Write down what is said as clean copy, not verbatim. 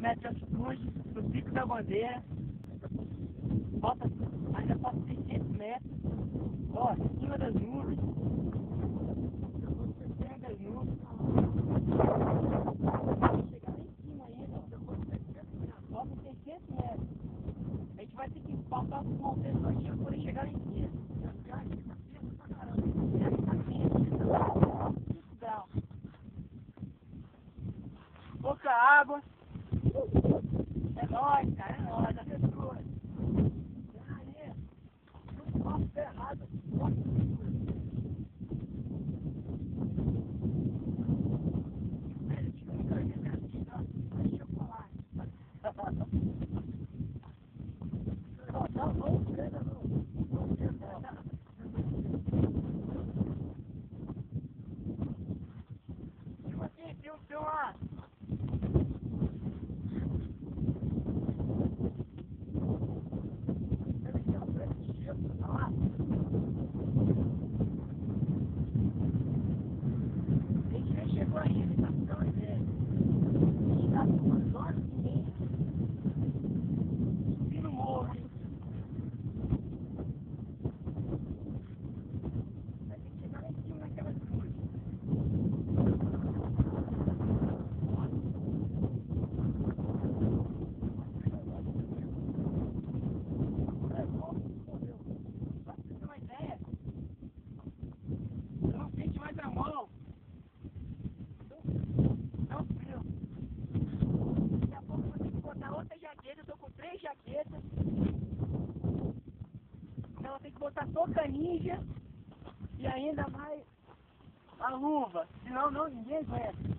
metros de altitude, no pico da bandeira. Bota, ainda passa 600 metros. Ó, em cima das nuvens. Em cima das nuvens. Chegar lá em cima ainda, ó. Bota 600 metros. A gente vai ter que passar as montanhas todinhas para poder chegar lá em cima. Pouca água. É nóis, cara, é nóis, aventura. Aí, tudo mal ferrado. Tipo assim, tem uma... A gente nem chegou ainda, tá ficando uma ideia. A gente tá com umas horas e meia. Subindo o morro. Vai ter que chegar lá em cima naquelas nuvens. Pra você ter uma ideia, eu não sente mais a mão. Tão frio. Daqui a pouco eu vou ter que botar outra jaqueta. Eu tô com 3 jaquetas. Então eu tenho que botar touca ninja e ainda mais a luva. Senão não, ninguém aguenta.